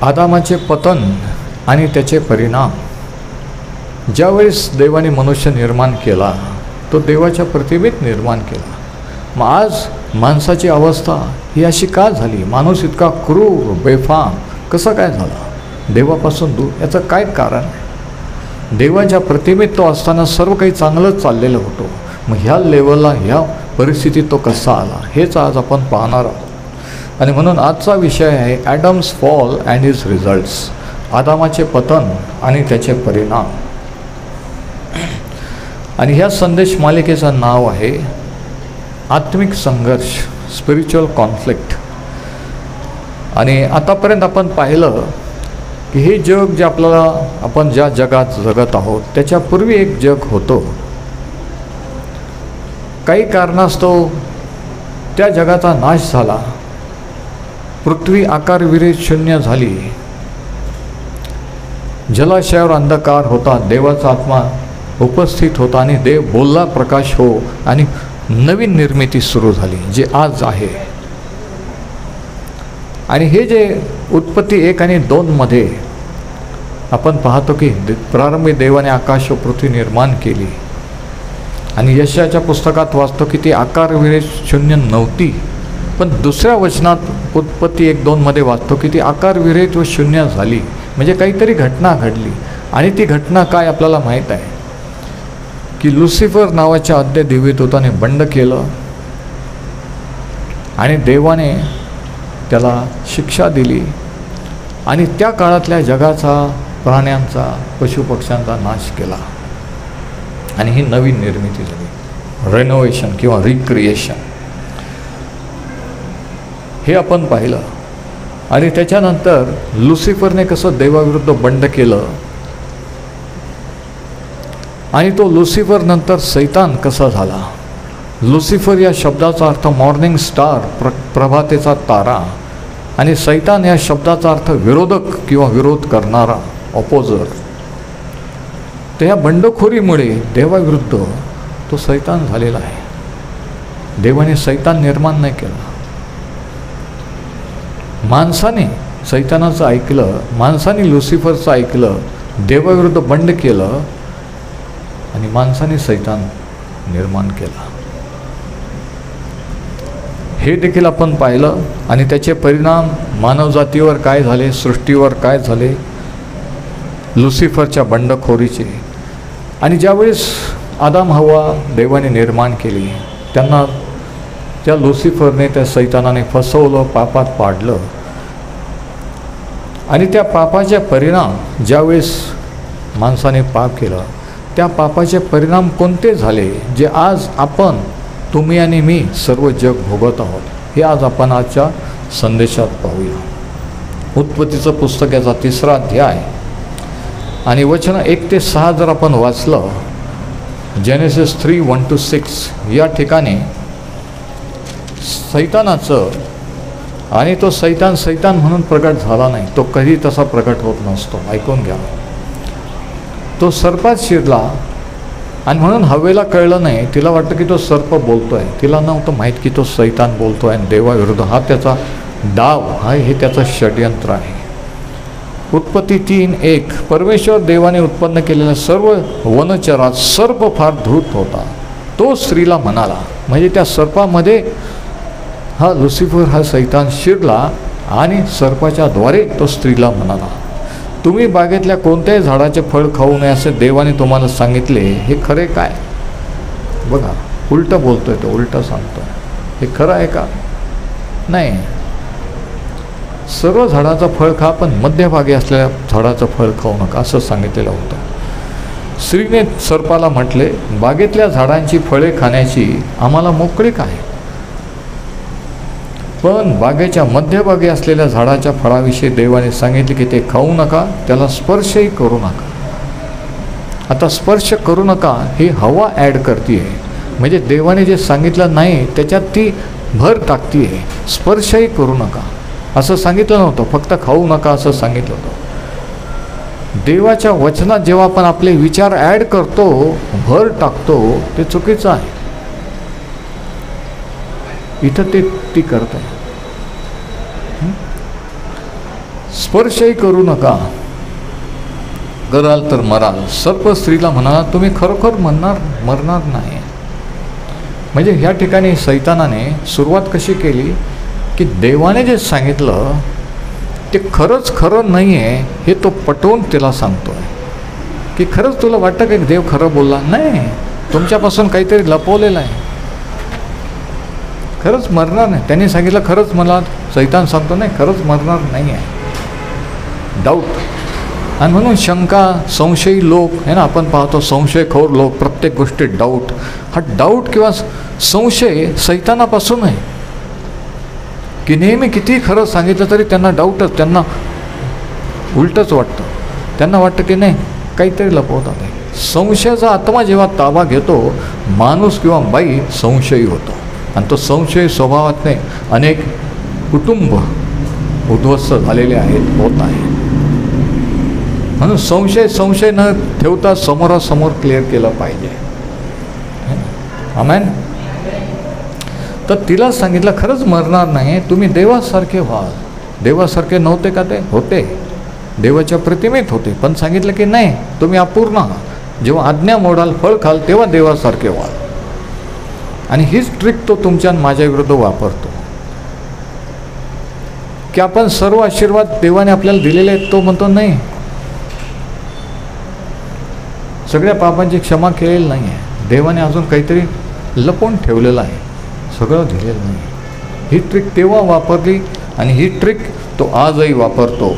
आदामाचे पतन आणि त्याचे परिणाम. ज्यावेळेस देवाने मनुष्य निर्माण केला तो देवाच्या प्रतिमेत निर्माण केला. मग आज माणसाची अवस्था ही अशी का झाली? माणूस इतका क्रूर बेफाम कसं काय झाला? देवापासून दूर. याचं काय कारण आहे? देवाच्या प्रतिमेत तो असताना सर्व काही चांगलंच चाललेलं होतं. मग ह्या लेवलला ह्या परिस्थितीत तो कसा आला हेच आज आपण पाहणार आहोत. आणि म्हणून आजचा विषय आहे Adam's fall and his results. आदामाचे पतन आणि त्याचे परिणाम. आणि ह्या संदेश मालिकेचं नाव आहे आत्मिक संघर्ष, स्पिरिच्युअल कॉन्फ्लिक्ट. आणि आतापर्यंत आपण पाहिलं की हे जग जे आपल्याला आपण ज्या जगात जगत आहोत त्याच्यापूर्वी एक जग होतं. काही कारणास्तव त्या जगाचा नाश झाला. पृथ्वी आकारविरहित शून्य झाली. जलाशयावर अंधकार होता. देवाचा आत्मा उपस्थित होता आणि देव बोलला प्रकाश हो आणि नवीन निर्मिती सुरू झाली जे आज आहे. आणि हे जे उत्पत्ती 1 आणि 2 मध्ये आपण पाहतो की प्रारंभी देवाने आकाश व पृथ्वी निर्माण केली. आणि यशाच्या पुस्तकात वाचतो की ती आकारविरहित शून्य नव्हती. पण दुसऱ्या वचनात उत्पत्ती 1-2 मध्ये वाचतो की ती आकारविरहित व शून्य झाली. म्हणजे काहीतरी घटना घडली. आणि ती घटना काय आपल्याला माहीत आहे की लुसिफर नावाच्या आद्य देवदूताने बंड केलं आणि देवाने त्याला शिक्षा दिली. आणि त्या काळातल्या जगाचा, प्राण्यांचा, पशुपक्ष्यांचा नाश केला. आणि ही नवीन निर्मिती झाली, रेनोव्हेशन किंवा रिक्रिएशन. हे आपण पाहिलं. आणि त्याच्यानंतर लुसिफरने कसं देवाविरुद्ध बंड केलं आणि तो लुसिफर नंतर सैतान कसा झाला. लुसिफर या शब्दाचा अर्थ मॉर्निंग स्टार, प्रभातेचा तारा. आणि सैतान या शब्दाचा अर्थ विरोधक किंवा विरोध करणारा, ऑपोजर. तर या बंडखोरीमुळे देवाविरुद्ध तो सैतान झालेला आहे. देवाने सैतान निर्माण नाही केला. माणसाने सैतानाचं ऐकलं, माणसाने लुसिफरचं ऐकलं, देवाविरुद्ध बंड केलं आणि माणसाने सैतान निर्माण केला. हे देखील आपण पाहिलं. आणि त्याचे परिणाम मानवजातीवर काय झाले, सृष्टीवर काय झाले, लुसिफरच्या बंडखोरीचे. आणि ज्यावेळेस आदाम हव्वा देवाने निर्माण केली त्यांना त्या लुसिफरने, त्या सैतानाने फसवलं, पापात पाडलं. आणि त्या पापाचे परिणाम ज्यावेळेस माणसाने पाप केलं त्या पापाचे परिणाम कोणते झाले जे आज आपण, तुम्ही आणि मी, सर्व जग भोगत आहोत. हे आज आपण आजच्या संदेशात पाहूया. उत्पत्तीचं पुस्तक याचा 3रा अध्याय आणि वचन 1 ते 6 जर आपण वाचलं, जेनेसिस 3:1-6 या ठिकाणी सैतानाचं, आणि तो सैतान सैतान म्हणून प्रगट झाला नाही, तो कधी तसा प्रगट होत नसतो. ऐकून घ्या. तो सर्पात शिरला आणि म्हणून हवेला कळलं नाही. तिला वाटतं की तो सर्प बोलतोय. तिला नव्हतं माहीत की तो सैतान बोलतोय आणि देवाविरुद्ध हा त्याचा डाव, हे त्याचं षड्यंत्र आहे. उत्पत्ती 3:1 परमेश्वर देवाने उत्पन्न केलेल्या सर्व वनचरात सर्प फार धूर्त होता. तो स्त्रीला म्हणाला, म्हणजे त्या सर्पामध्ये हा लुसिफर, हा सैतान शिरला आणि सर्पाच्या द्वारे तो स्त्रीला म्हणाला, तुम्ही बागेतल्या कोणत्याही झाडाचे फळ खाऊ नये असे देवाने तुम्हाला सांगितले, हे खरे काय? बघा, उलटं बोलतोय तो, उलटं सांगतोय. हे खरं आहे का? नाही. सर्व झाडाचं फळ खा पण मध्यभागी असलेल्या झाडाचं फळ खाऊ नका असं सांगितलेलं होतं. स्त्रीने सर्पाला म्हटले, बागेतल्या झाडांची फळे खाण्याची आम्हाला मोकळीक आहे, पण बागेच्या मध्यभागी असलेल्या झाडाच्या फळाविषयी देवाने सांगितले की ते खाऊ नका, त्याला स्पर्शही करू नका. आता स्पर्श करू नका ही हवा ॲड करते आहे. म्हणजे देवाने जे सांगितलं नाही त्याच्यात ती भर टाकते आहे. स्पर्शही करू नका असं सांगितलं नव्हतं, फक्त खाऊ नका असं सांगितलं होतं. देवाच्या वचनात जेव्हा आपण आपले विचार ॲड करतो, भर टाकतो, ते चुकीचं आहे. इथं ती करत आहे. स्पर्शही करू नका, कराल तर मराल. सर्प स्त्रीला म्हणाला, तुम्ही खरोखर मरणार नाही. म्हणजे ह्या ठिकाणी सैतानाने सुरुवात कशी केली की देवाने जे सांगितलं ते खरंच खरं नाही आहे हे तो पटवून तिला सांगतो आहे. की खरंच तुला वाटतं की देव खरं बोलला नाही, तुमच्यापासून काहीतरी लपवलेलं आहे, खरंच मरणार नाही. त्यांनी सांगितलं खरंच मला, सैतान सांगतो नाही खरंच मरणार नाही आहे. डाऊट. आणि म्हणून शंका, संशयी लोक आहे ना, आपण पाहतो संशयखोर लोक, प्रत्येक गोष्टीत डाऊट. हा डाऊट किंवा संशय सैतानापासून आहे की नेहमी किती खरं सांगितलं तरी त्यांना डाऊटच, त्यांना उलटच वाटतं. त्यांना वाटतं की नाही काहीतरी लपवतात आहे. संशयाचा आत्मा जेव्हा ताबा घेतो, माणूस किंवा बाई संशयी होतो. आणि तो संशय स्वभावात नाही. अनेक कुटुंब उद्ध्वस्त झालेले आहेत, होत आहेत. म्हणून संशय न ठेवता समोरासमोर क्लिअर केलं पाहिजे. आमेन. तर तिला सांगितलं खरंच मरणार नाही, तुम्ही देवासारखे व्हाल. देवासारखे नव्हते का ते? होते, देवाच्या प्रतिमेत होते. पण सांगितलं की नाही तुम्ही अपूर्ण आहात. जेव्हा आज्ञा मोडाल, फळ खाल, तेव्हा देवासारखे व्हाल. आणि हीच ट्रिक तो तुमच्या माझ्या विरुद्ध वापरतो की आपण सर्व आशीर्वाद देवाने आपल्याला दिलेले आहेत. तो म्हणतो नाही, सगळ्या पापांची क्षमा केलेली नाही आहे, देवाने अजून काहीतरी लपवून ठेवलेलं आहे, सगळं दिलेलं नाही. ही ट्रिक तेव्हा वापरली आणि ही ट्रिक तो आजही वापरतो.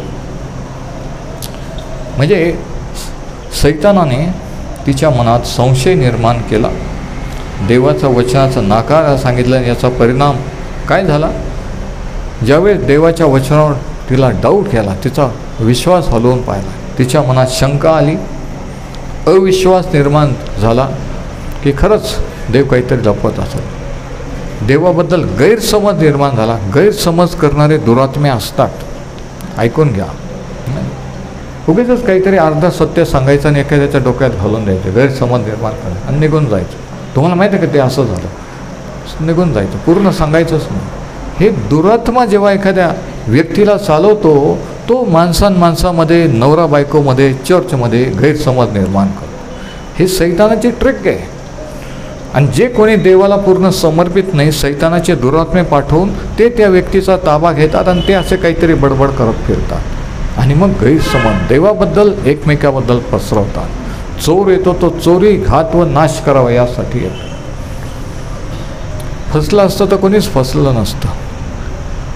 म्हणजे सैतानाने तिच्या मनात संशय निर्माण केला, देवाचं वचनाचं नाकार सांगितलं. याचा परिणाम काय झाला? ज्यावेळेस देवाच्या वचनावर तिला डाऊट केला, तिचा विश्वास हलवून पाहिला, तिच्या मनात शंका आली, अविश्वास निर्माण झाला की खरंच देव काहीतरी लपवत असेल. देवाबद्दल गैरसमज निर्माण झाला. गैरसमज करणारे दुरात्मे असतात, ऐकून घ्या. उगीच काहीतरी अर्धा सत्य सांगायचं आणि एखाद्याच्या डोक्यात घालून द्यायचं, गैरसमज निर्माण करायचं आणि निघून जायचं. तुम्हाला माहिती आहे का ते असं झालं, निघून जायचं, पूर्ण सांगायचंच नाही. हे दुरात्मा जेव्हा एखाद्या व्यक्तीला चालवतो, तो माणसांमध्ये, नवरा बायकोमध्ये, चर्चमध्ये गैरसमज निर्माण करतो. हे सैतानाची ट्रिक आहे. आणि जे कोणी देवाला पूर्ण समर्पित नाही, सैतानाचे दुरात्मे पाठवून ते त्या व्यक्तीचा ताबा घेतात आणि ते असे काहीतरी बडबड करत फिरतात आणि मग गैरसमज देवाबद्दल, एकमेकाबद्दल पसरवतात. चोर येतो तो चोरी, घात व नाश करावा यासाठी येतो. फसलं असतं तर कोणीच फसलं नसतं.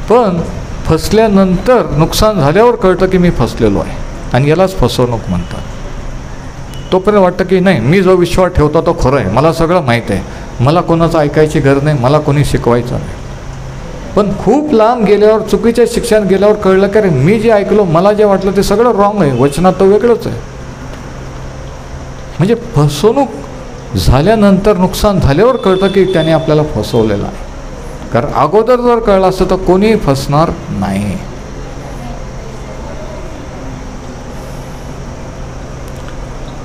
पण फसल्यानंतर, नुकसान झाल्यावर कळतं की मी फसलेलो आहे आणि यालाच फसवणूक म्हणतात. तोपर्यंत वाटतं की नाही, मी जो विश्वास ठेवतो तो खरं आहे, मला सगळं माहीत आहे, मला कोणाचं ऐकायची गरज नाही, मला कोणी शिकवायचं नाही. पण खूप लांब गेल्यावर, चुकीचे शिक्षण गेल्यावर कळलं की अरे मी जे ऐकलो, मला जे वाटलं ते सगळं रॉंग आहे, वचनात तो वेगळंच आहे. म्हणजे फसवणूक झाल्यानंतर, नुकसान झाल्यावर कळतं की त्याने आपल्याला फसवलेलं आहे. कारण अगोदर जर कळलं असतं तर कोणीही फसणार नाही.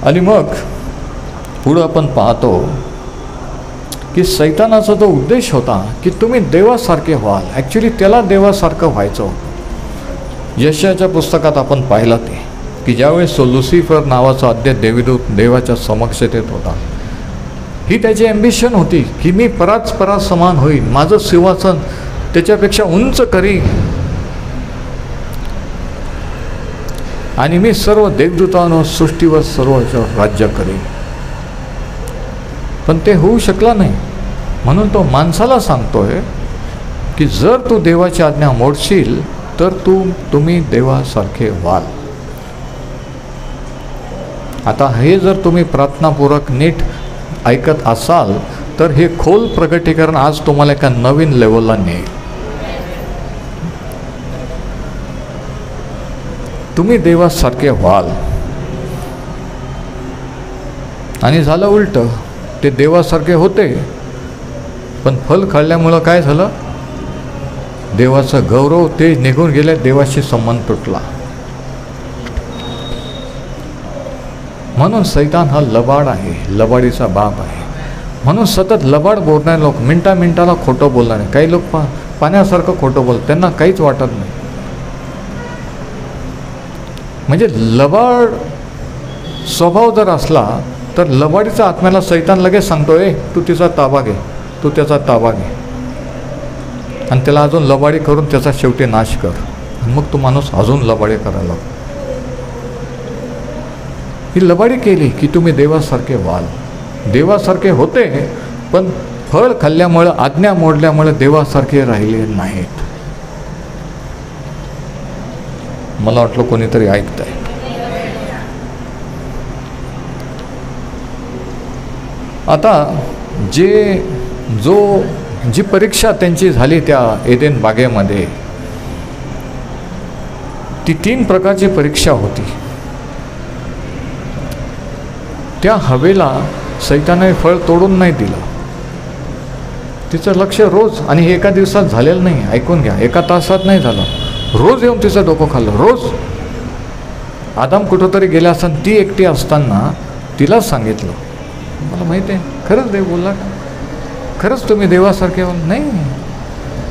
आणि मग पुढं आपण पाहतो की सैतानाचा जो उद्देश होता की तुम्ही देवासारखे व्हाल, ॲक्च्युली त्याला देवासारखं व्हायचं होतं. यशाच्या पुस्तकात आपण पाहिलं ते की ज्यावेळेस लुसिफर नावाचा अद्वैत देवदूत देवाच्या समक्षतेत होता, ही त्याची ॲम्बिशन होती की मी परात समान होईल, माझं सिंहासन त्याच्यापेक्षा उंच करीन आणि मी सर्व देवदूतांवर, सृष्टीवर, सर्व राज्य करेन. पण ते होऊ शकलं नाही. म्हणून तो माणसाला सांगतोय की जर तू देवाची आज्ञा मोडशील तर तुम्ही देवासारखे व्हाल. आता हे जर तुम्ही प्रार्थनापूर्वक नीट ऐकत असाल तर हे खोल प्रगटीकरण आज तुम्हाला एका नवीन लेवलला नेईल. तुम्ही देवासारखे व्हाल. आणि झालं उलट, ते देवासारखे होते पण फल खाल्ल्यामुळं काय झालं, देवाचं गौरव ते निघून गेले, देवाशी संबंध तुटला. म्हणून सैतान हा लबाड आहे, लबाडीचा बाप आहे. म्हणून सतत लबाड बोलणारे लोक, मिनटाला खोटं बोलणारे, काही लोक पाण्यासारखं खोटं बोलतात, त्यांना काहीच वाटत नाही. म्हणजे लबाड स्वभाव जर असला तर लबाडीचा आत्म्याला सैतान लगेच सांगतो, तू तिचा ताबा घे, तू त्याचा ताबा घे, आणि त्याला अजून लबाडी करून त्याचा शेवटी नाश कर. आणि मग तो माणूस अजून लबाडी करायला लागतो. ही लबाडी केली की तुम्ही देवासारखे व्हाल. देवासारखे होते, पण फळ खाल्ल्यामुळं, आज्ञा मोडल्यामुळे देवासारखे राहिले नाहीत. मला वाटलं कोणीतरी ऐकतंय. आता जी परीक्षा त्यांची झाली त्या एदेन बागेमध्ये, ती 3 प्रकारची परीक्षा होती. त्या हवेला सैतानाने फळ तोडून नाही दिलं. तिचं लक्ष रोज, आणि हे एका दिवसात झालेलं नाही, ऐकून घ्या, एका तासात नाही झालं. रोज येऊन तिचं डोकं खाल्लं. रोज आदाम कुठंतरी गेला असताना, ती एकटी असताना तिला सांगितलं, मला माहिती आहे खरंच देव बोलला का, खरंच तुम्ही देवासारखे व्हाल. नाही,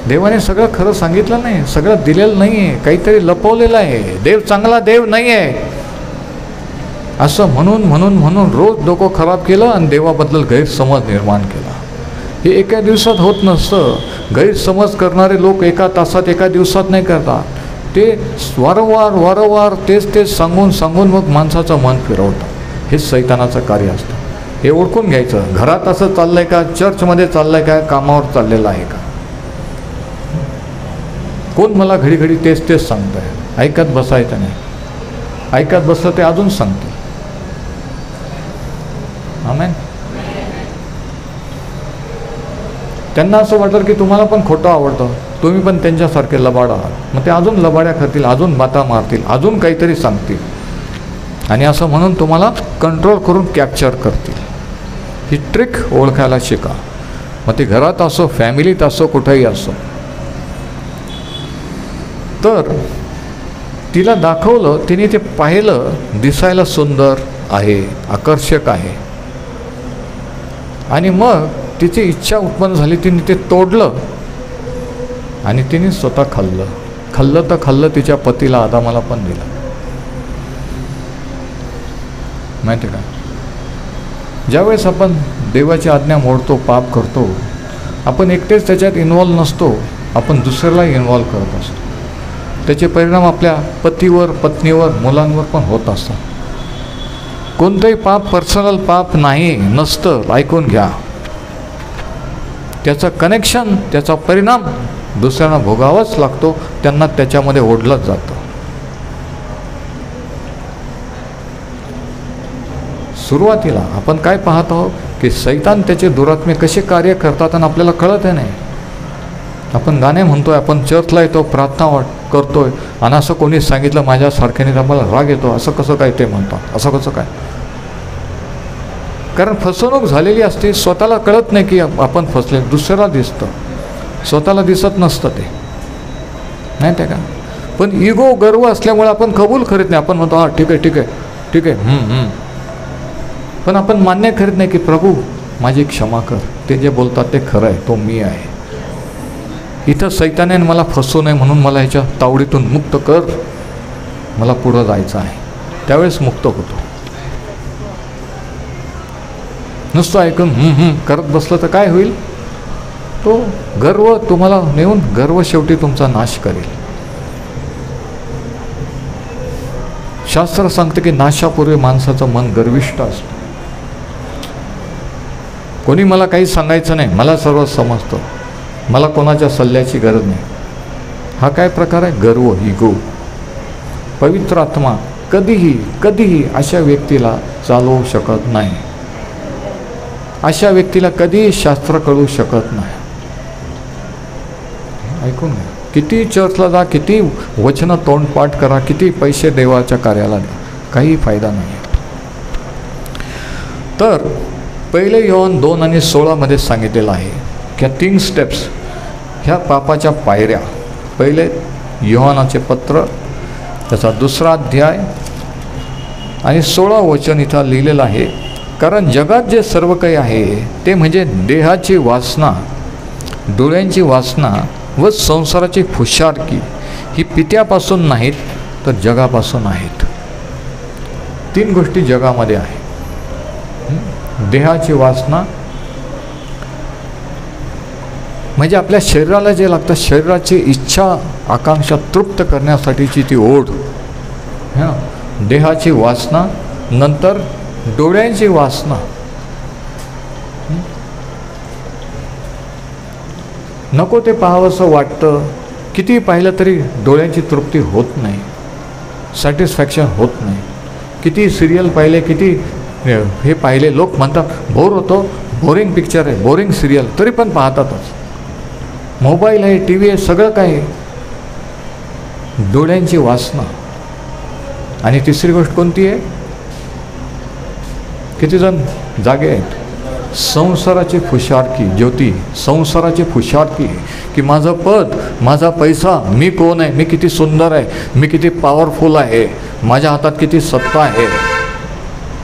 देवाने सगळं खरं सांगितलं नाही, सगळं दिलेलं नाही आहे, काहीतरी लपवलेलं आहे. देव चांगला देव नाही आहे असं म्हणून म्हणून म्हणून रोज डोकं खराब केलं आणि देवाबद्दल गैरसमज निर्माण केला. हे एका दिवसात होत नसतं. गैरसमज करणारे लोक एका तासात, एका दिवसात नाही करतात. ते वारंवार तेच सांगून सांगून मग माणसाचं मन फिरवतात. हेच सैतानाचं कार्य असतं. हे ओळखून घ्यायचं. घरात असं चाललंय का, चर्चमध्ये चाललंय का, कामावर चाललेलं आहे का, कोण मला घडी घडी तेच सांगत आहे. ऐकत बसायचं नाही. ऐकत बसलं ते अजून सांगते. आमेन. त्यांना असं वाटलं की तुम्हाला पण खोटं आवडतं, तुम्ही पण त्यांच्यासारखे लबाड आहात. मग ते अजून लबाड्या करतील, अजून बाता मारतील, अजून काहीतरी सांगतील, आणि असं म्हणून तुम्हाला कंट्रोल करून कॅप्चर करतील. ही ट्रिक ओळखायला शिका. मग ते घरात असो, फॅमिलीत असो, कुठेही असो. तर तिला दाखवलं, तिने ते पाहिलं, दिसायला सुंदर आहे, आकर्षक आहे, आणि मग तिची इच्छा उत्पन्न झाली. तिने ते तोडलं आणि तिने स्वतः खाल्लं. तिच्या पतीला आदामाला पण दिलं. माहिती का, ज्यावेळेस आपण देवाची आज्ञा मोडतो, पाप करतो, आपण एकटेच त्याच्यात इन्व्हॉल्व नसतो, आपण दुसऱ्याला इन्व्हॉल्व करत असतो. त्याचे परिणाम आपल्या पतीवर, पत्नीवर, मुलांवर पण होत असतात. कोणतंही पाप पर्सनल पाप नसतं. ऐकून घ्या. त्याचं कनेक्शन, त्याचा परिणाम दुसऱ्यांना भोगावाच लागतो. त्यांना त्याच्यामध्ये ओढलंच जातं. सुरुवातीला आपण काय पाहत आहोत की सैतान त्याचे दुरात्मे कसे कार्य करतात आणि आपल्याला कळत नाही. आपण गाणे म्हणतोय, आपण चर्चला येतो, प्रार्थना करतोय, आणि असं कोणी सांगितलं माझ्यासारख्याने आम्हाला राग येतो. असं कसं काय ते म्हणतात, असं कसं काय? कारण फसवणूक झालेली असते. स्वतःला कळत नाही की आपण फसले. दुसऱ्याला दिसतं, स्वतःला दिसत नसतं ते, नाही ते का. पण इगो, गर्व असल्यामुळे आपण कबूल करीत नाही. आपण म्हणतो हां ठीक आहे, पण आपण मान्य करीत नाही की प्रभू माझी क्षमा कर, ते जे बोलतात ते खरं आहे, तो मी आहे. इथं सैताने मला फसवू नये म्हणून मला ह्याच्या तावडीतून मुक्त कर, मला पुढं जायचं आहे. त्यावेळेस मुक्त होतो. नुसतं ऐकून करत बसलं तर काय होईल? तो गर्व तुम्हाला नेऊन, गर्व शेवटी तुमचा नाश करेल. शास्त्र सांगते की नाशापूर्वी माणसाचं मन गर्विष्ठ असतं. कोणी मला काही सांगायचं नाही, मला सर्व समजतं, मला कोणाच्या सल्ल्याची गरज नाही. हा काय प्रकार आहे? गर्व, इगो. पवित्र आत्मा कधीही अशा व्यक्तीला चालवू शकत नाही. अशा व्यक्तीला कधीही शास्त्र कळू शकत नाही. ऐकून घ्या. किती चर्चला जा, किती वचनं तोंडपाठ करा, किती पैसे देवाच्या कार्याला द्या, काही फायदा नाही. तर पहिले योहान 2 आणि 16 सांगितलेलं आहे की 3 स्टेप्स, ह्या पापाच्या पायऱ्या. पहिले योहानाचे पत्र, त्याचा 2रा अध्याय आणि 16 वचन इथं लिहिलेलं आहे. कारण जगात जे सर्व काही आहे ते म्हणजे देहाची वासना, डोळ्यांची वासना व संसाराची फुशारकी, ही पित्यापासून नाहीत तर जगापासून आहेत. तीन गोष्टी जगामध्ये आहे. देहाची वासना म्हणजे आपल्या शरीराला जे लागतं, शरीराची इच्छा आकांक्षा तृप्त करण्यासाठीची ती ओढ. देहाची वासना, नंतर डोळ्यांची वासना. नको ते पाहावंसं वाटतं, किती पाहिलं तरी डोळ्यांची तृप्ती होत नाही, सॅटिस्फॅक्शन होत नाही. किती सिरियल पाहिले, किती हे पाहिले, लोक म्हणतात बोर होतो, बोरिंग पिक्चर आहे, बोरिंग सिरियल, तरी पण पाहतातच. मोबाईल आहे, टी व्ही आहे, सगळं काय आहे. डोळ्यांची वासना. आणि तिसरी गोष्ट कोणती आहे? किती जण जागे आहेत? संसाराची फुशारकी. ज्योती, संसाराची फुशारकी, की माझं पद, माझा पैसा, मी कोण आहे, मी किती सुंदर आहे, मी किती पॉवरफुल आहे, माझ्या हातात किती सत्ता आहे.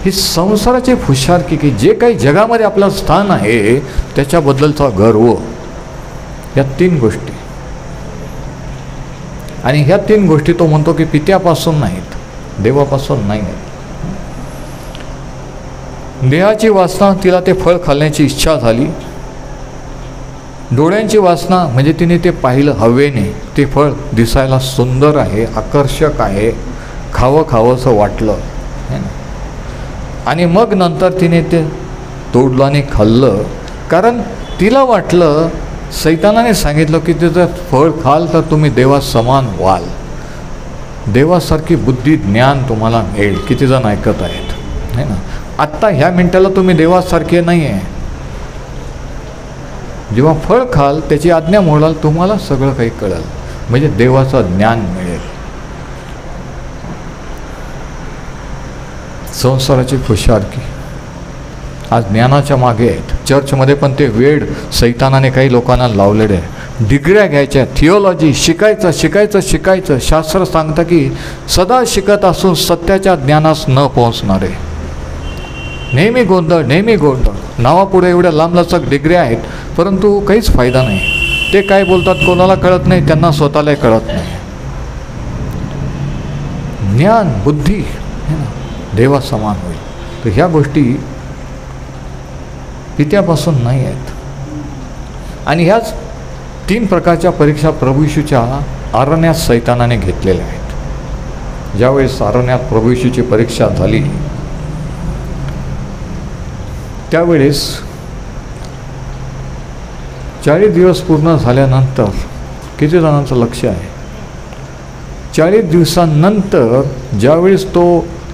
ही संसाराची फुशारकी, की जे काही जगामध्ये आपलं स्थान आहे त्याच्याबद्दलचा गर्व. या तीन गोष्टी. आणि ह्या तीन गोष्टी तो म्हणतो की पित्यापासून नाहीत, देवापासून नाही आहेत. देहाची वासना, तिला ते फळ खाण्याची इच्छा झाली. डोळ्यांची वासना म्हणजे तिने ते पाहिलं हवेने, ते फळ दिसायला सुंदर आहे, आकर्षक आहे, खावंसं वाटलं है ना. आणि मग नंतर तिने ते तोडलं आणि खाल्लं, कारण तिला वाटलं, सैतानाने सांगितलं की ते जर फळ खाल तर तुम्ही देवासमान व्हाल, देवासारखी बुद्धी ज्ञान तुम्हाला मिळेल. किती जण ऐकत आहेत है ना. आत्ता ह्या मिनिटाला तुम्ही देवासारखे नाही आहे. जेव्हा फळ खाल, त्याची आज्ञा मोडाल, तुम्हाला सगळं काही कळेल, म्हणजे देवाचं ज्ञान मिळेल. संसाराची फुशारकी आज ज्ञानाच्या मागे आहेत. चर्चमध्ये पण ते वेड सैतानाने काही लोकांना लावलेले आहे. डिग्र्या घ्यायच्या, थिओलॉजी शिकायचं. शास्त्र सांगतं की सदा शिकत असून सत्याच्या ज्ञानास न पोहोचणारे. नेहमी गोंधळ. नावापुढे एवढ्या लांबलचक डिग्र्या आहेत, परंतु काहीच फायदा नाही. ते काय बोलतात कोणाला कळत नाही, त्यांना स्वतःलाही कळत नाही. ज्ञान, बुद्धी देवा समान होईल. तर ह्या गोष्टी पित्यापासून नाही आहेत. आणि ह्याच तीन प्रकारच्या परीक्षा प्रभू येशूच्या अरण्यात सैतानाने घेतलेल्या आहेत. ज्यावेळेस अरण्यात प्रभू येशूची परीक्षा झाली, त्यावेळेस 40 दिवस पूर्ण झाल्यानंतर किती जणांचं लक्ष आहे, 40 दिवसांनंतर ज्यावेळेस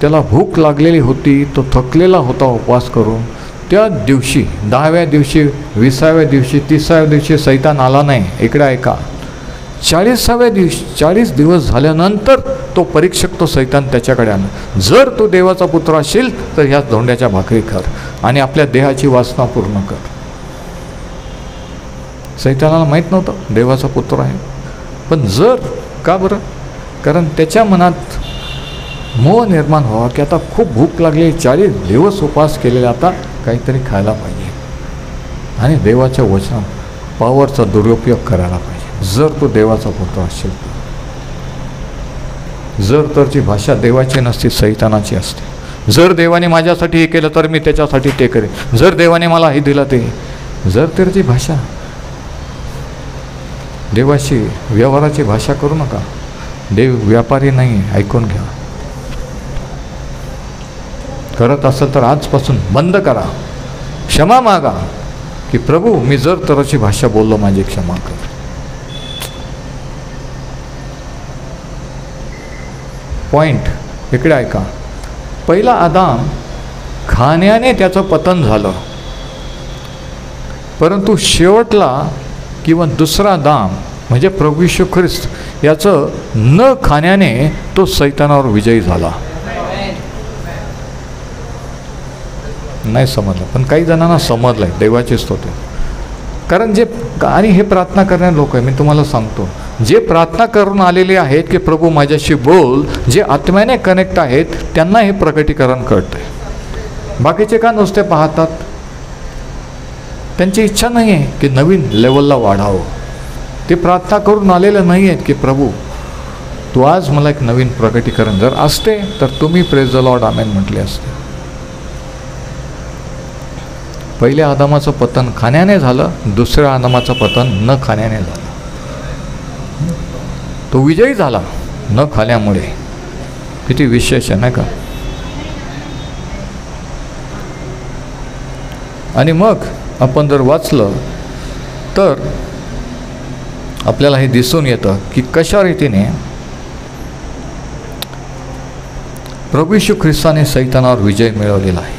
त्याला भूक लागलेली होती, तो थकलेला होता उपवास करून, त्या दिवशी 10व्या दिवशी, 20व्या दिवशी, 30व्या दिवशी सैतान आला नाही. इकडे ऐका, 40 दिवस झाल्यानंतर तो परीक्षक, तो सैतान त्याच्याकडे आला. जर तू देवाचा पुत्र असेल तर ह्या धोंड्याच्या भाकरी कर आणि आपल्या देहाची वासना पूर्ण कर. सैतानाला माहीत नव्हतं देवाचा पुत्र आहे, पण जर का बरं, कारण त्याच्या मनात मोह निर्माण व्हावा की आता खूप भूक लागली, 40 दिवस उपवास केलेला, आता काहीतरी खायला पाहिजे आणि देवाच्या वचना पॉवरचा दुरुपयोग करायला पाहिजे. जर तो देवाचा पुत्र असेल तर. जर तरची भाषा देवाची नसती, सैतानाची असते. जर देवाने माझ्यासाठी हे केलं तर मी त्याच्यासाठी ते करेन, जर देवाने मला हे दिलं ते. जर तरची भाषा, देवाशी व्यवहाराची भाषा करू नका. देव व्यापारी नाही, ऐकून घ्या. करत असेल तर आजपासून बंद करा. क्षमा मागा की प्रभू, मी जर तरची भाषा बोललो, माझी क्षमा कर. पॉइंट इकडे ऐका. पहिला आदाम खाण्याने त्याचं पतन झालं, परंतु शेवटला किंवा दुसरा आदाम म्हणजे प्रभू येशू ख्रिस्त, याचं न खाण्याने तो सैतानावर विजयी झाला. नाही समजलं, पण काही जणांना समजलं आहे. देवाचे स्तोत्र. कारण जे, आणि हे प्रार्थना करणारे लोक आहे, मी तुम्हाला सांगतो, जे प्रार्थना करून आलेले आहेत की प्रभू माझ्याशी बोल, जे आत्म्याने कनेक्ट आहेत, त्यांना हे प्रकटीकरण कळतं आहे. बाकीचे का नुसते पाहतात? त्यांची इच्छा नाही आहे की नवीन लेवलला वाढावं. ते प्रार्थना करून आलेले नाही आहेत की प्रभू तू आज मला एक नवीन प्रकटीकरण जर असते तर तुम्ही प्रेज द लॉर्ड आमेन म्हटले असते. पहिल्या आदामाचं पतन खाण्याने झालं, दुसऱ्या आदामाचं पतन न खाण्याने झालं. तो विजयी झाला न खाण्यामुळे. किती विशेष आहे नाही का. आणि मग आपण जर वाचलं तर आपल्याला हे दिसून येतं की कशा रीतीने प्रभू येशू ख्रिस्ताने सैतानावर विजय मिळवलेला आहे.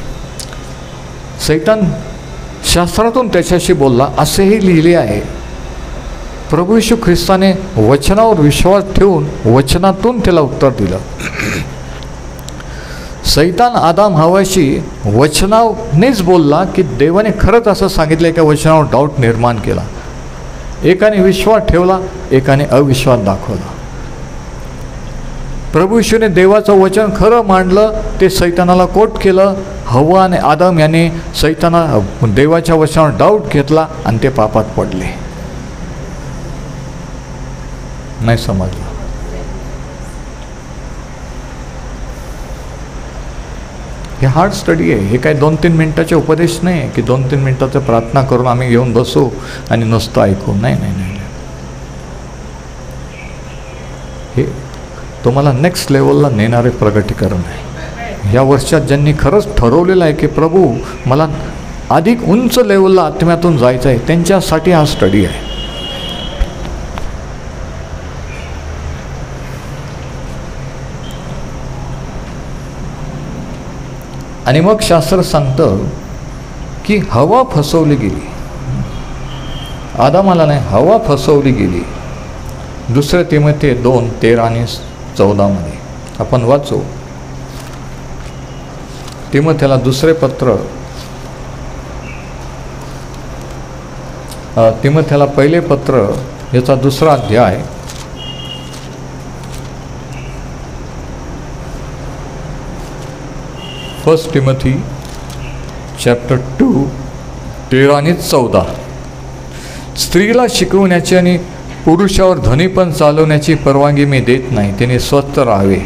सैतान शास्त्रातून त्याच्याशी बोलला असेही लिहिले आहे. प्रभू येशू ख्रिस्ताने वचनावर विश्वास ठेवून वचनातून त्याला उत्तर दिलं. सैतान आदाम हवाशी वचनानेच बोलला की देवाने खरंच असं सांगितलं की वचनावर डाऊट निर्माण केला. एकाने विश्वास ठेवला, एकाने अविश्वास दाखवला. प्रभू येशूने देवाचं वचन खरं मांडलं, ते सैतानाला कोट केलं. हव्वा आणि आदम याने देवाच्या वचनावर डाऊट घेतला आणि ते पापात पडले. नाही समजलं. हे हार्ड स्टडी आहे. हे काय 2-3 मिनिटाचे उपदेश नाही आहे की 2-3 मिनिटाचं प्रार्थना करून आम्ही येऊन बसू आणि नुसतं ऐकू. नाही नाही नाही. हे तुम्हाला नेक्स्ट लेवलला नेणारे प्रगटीकरण आहे. ह्या वर्षात ज्यांनी खरंच ठरवलेलं आहे की प्रभू मला अधिक उंच लेवलला आत्म्यातून जायचं आहे, त्यांच्यासाठी हा स्टडी आहे. आणि मग शास्त्र सांगतं की हवा फसवली गेली. आदामाला नाही, हवा फसवली गेली. 2 तिमोथी 2:13 आणि 14 आपण वाचू. तिमोथेला दुसरे पत्र, तिमोथेला पहिले पत्र याचा 2रा अध्याय 1 Timothy chapter 2 13 आणि 14. स्त्रीला शिकवण्याची आणि पुरुषावर धनीपण चालवण्याची परवानगी मी देत नाही, त्याने स्वस्त राहावे.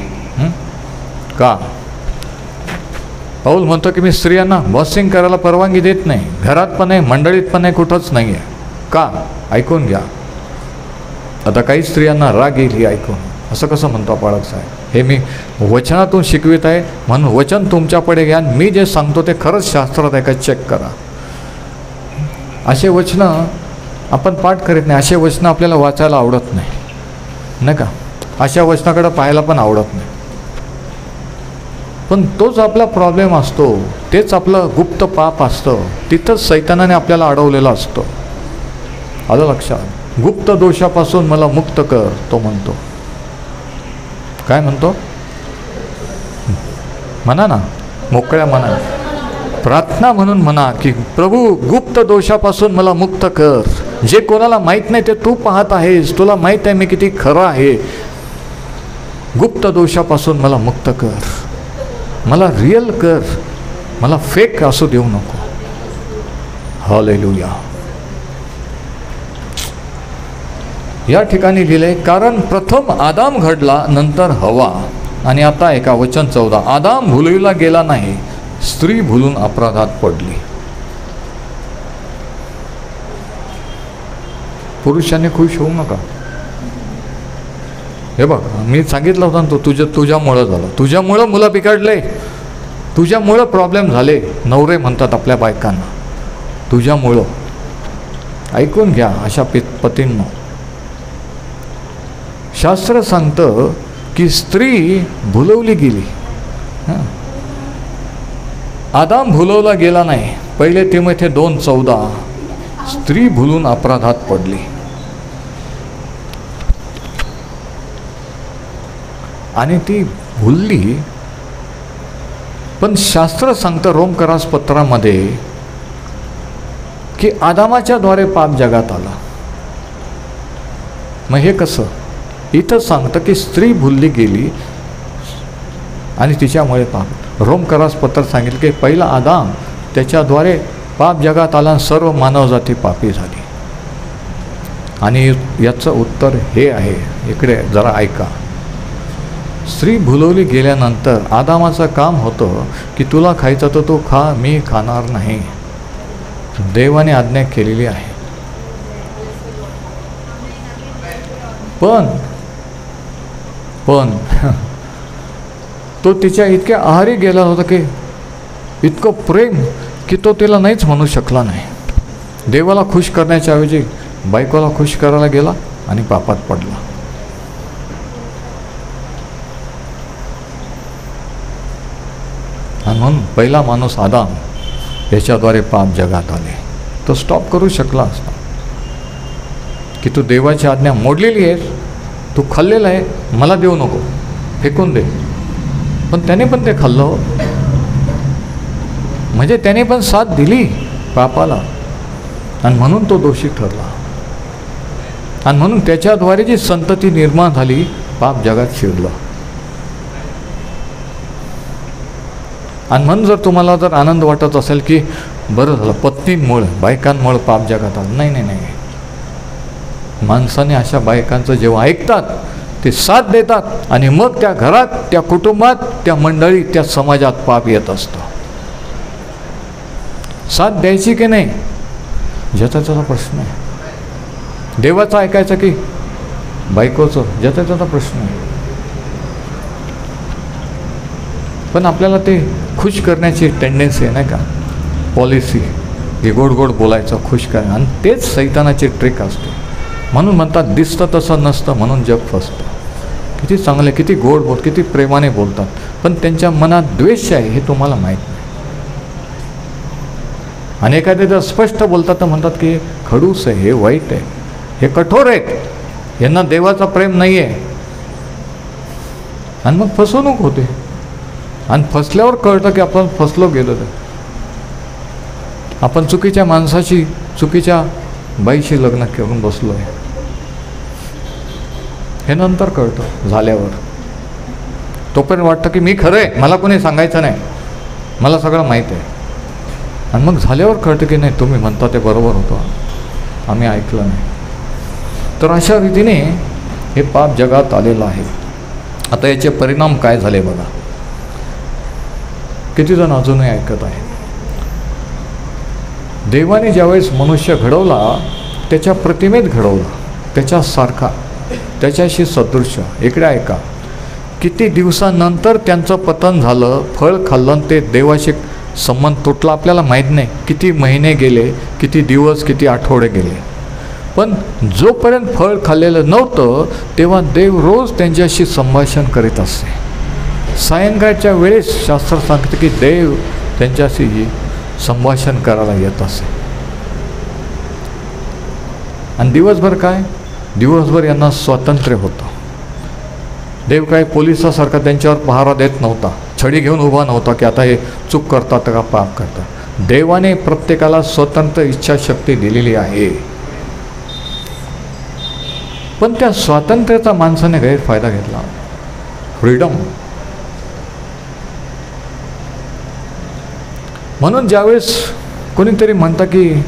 का? पाऊल म्हणतो की मी स्त्रियांना बॉसिंग करायला परवानगी देत नाही, घरात पण नाही, मंडळीत पण नाही, कुठंच नाही आहे. का? ऐकून घ्या. आता काही स्त्रियांना राग येईल ही ऐकून. असं कसं म्हणतो पाळक साहेब? हे मी वचनातून शिकवित आहे म्हणून वचन तुमच्याकडे घ्या. मी जे सांगतो ते खरंच शास्त्रात आहे का चेक करा. असे वचनं आपण पाठ करीत नाही. असे वचनं आपल्याला वाचायला आवडत नाही का. अशा वचनाकडे पाहायला पण आवडत नाही. पण तोच आपला प्रॉब्लेम असतो. तेच आपलं गुप्त पाप असतं. तिथंच सैतानाने आपल्याला अडवलेलं असतं. आलं लक्षात? गुप्त दोषापासून मला मुक्त कर, तो म्हणतो. काय म्हणतो? म्हणा ना, मोकळ्या मना प्रार्थना म्हणून म्हणा की प्रभू गुप्त दोषापासून मला मुक्त कर. जे कोणाला माहीत नाही ते तू पाहत आहेस. तुला माहीत आहे मी किती खरं आहे. गुप्त दोषापासून मला मुक्त कर. मला रिअल कर. मला फेक असू देऊ नको. हालेलुया. या ठिकाणी लिहिले कारण प्रथम आदाम घडला, नंतर हवा. आणि आता एका वचन 14, आदाम भुलविला गेला नाही, स्त्री भुलून अपराधात पडली. पुरुषाने खुश होऊ नका. हे बघ, मी सांगितलं होतं ना, तो तुझ्यामुळं झालं. तुझ्यामुळं मुलं बिघडले, तुझ्यामुळं प्रॉब्लेम झाले. नवरे म्हणतात आपल्या बायकांना तुझ्यामुळं. ऐकून घ्या अशा पतींनो. शास्त्र सांगतं की स्त्री भुलवली गेली. आदाम भुलवला गेला नाही. 1 तिमोथी 2:14 स्त्री भुलून अपराधात पडली. आणि ती भुलली. पण शास्त्र सांगतं रोमकरास पत्रामध्ये की आदामाच्या द्वारे पाप जगात आला. मग हे कसं? इथं सांगतं की स्त्री भुलली गेली आणि तिच्यामुळे पाप. रोमकरास पत्र सांगितलं की पहिला आदाम, त्याच्याद्वारे पाप जगात आला, सर्व मानवजाती पापी झाली. आणि याचं उत्तर हे आहे. इकडे जरा ऐका. स्त्री भुलवली गेल्यानंतर आदामाचं काम होतं की तुला खायचं तर तू खा, मी खाणार नाही. देवाने आज्ञा केलेली आहे. पण तो तिच्या इतक्या आहारी गेला होता की इतकं प्रेम की तो तिला नाहीच म्हणू शकला नाही. देवाला खुश करण्याच्या ऐवजी बायकोला खुश करायला गेला आणि पापात पडला. आणि म्हणून पहिला माणूस आदाम याच्याद्वारे पाप जगात आले. तो स्टॉप करू शकला असता की तू देवाची आज्ञा मोडलेली आहे, तू खाल्लेलं आहे, मला देऊ नको, फेकून दे. पण त्याने पण ते खाल्लं, म्हणजे त्याने पण साथ दिली पापाला, आणि म्हणून तो दोषी ठरला. आणि म्हणून त्याच्याद्वारे जी संतती निर्माण झाली, पाप जगात शिरलं. आणि म्हणून जर तुम्हाला जर आनंद वाटत असेल की बरं झालं पत्नींमुळे, बायकांमुळे पाप जगात आलं, नाही नाही नाही. माणसाने अशा बायकांचं जेव्हा ऐकतात, ते साथ देतात, आणि मग त्या घरात, त्या कुटुंबात, त्या मंडळी, त्या समाजात पाप येत असतं. साथ द्यायची की नाही, ज्याचा त्याचा प्रश्न आहे. देवाचं ऐकायचं की बायकोचं, ज्याचा त्याचा प्रश्न आहे. पण आपल्याला ते खुश करण्याची टेंडन्सी आहे, नाही का, पॉलिसी, हे गोड गोड बोलायचं, खुश करणं, आणि तेच सैतानाची ट्रिक असते. म्हणून म्हणतात दिसतं तसं नसतं म्हणून जग फसतं. किती चांगले, किती गोड बोल, किती प्रेमाने बोलतात, पण त्यांच्या मनात द्वेष आहे हे तुम्हाला माहीत नाही. आणि एखादे जर स्पष्ट बोलतात तर म्हणतात की खडूस आहे, हे वाईट आहे, हे कठोर आहेत, यांना देवाचा प्रेम नाही आहे. आणि मग फसवणूक होते. आणि फसल्यावर कळतं की आपण फसलो गेलो, तर आपण चुकीच्या माणसाशी, चुकीच्या बाईशी लग्न करून बसलो आहे, हे नंतर कळतं झाल्यावर. तोपर्यंत वाटतं की मी खरं आहे, मला कोणी सांगायचं नाही, मला सगळं माहीत आहे. आणि मग झाल्यावर कळतं की नाही, तुम्ही म्हणता ते बरोबर होतं, आम्ही ऐकलं नाही. तर अशा रीतीने हे पाप जगात आलेलं आहे. आता याचे परिणाम काय झाले बघा. किती जण अजूनही ऐकत आहे. देवाने ज्यावेळेस मनुष्य घडवला, त्याच्या प्रतिमेत घडवला, त्याच्यासारखा, त्याच्याशी सदृश्य. इकडे ऐका, किती दिवसानंतर त्यांचं पतन झालं, फळ खाल्लं, ते देवाशी संबंध तुटला. आपल्याला माहीत नाही किती महिने गेले, किती दिवस, किती आठवडे गेले. पण जोपर्यंत फळ खाल्लेलं नव्हतं, तेव्हा देव रोज त्यांच्याशी संभाषण करीत असे. सायंकाळच्या वेळेस शास्त्र सांगते की देव त्यांच्याशी संभाषण करायला येत असे. आणि दिवसभर काय, दिवसभर यांना स्वातंत्र्य होतं. देव काय पोलिसासारखा त्यांच्यावर पहारा देत नव्हता, छडी घेऊन उभा नव्हता की आता हे चूक करतात का पाप करतात. देवाने प्रत्येकाला स्वतंत्र इच्छाशक्ती दिलेली आहे. पण त्या स्वातंत्र्याचा माणसाने गैरफायदा घेतला. फ्रीडम. म्हणून ज्यावेळेस कोणीतरी म्हणतं की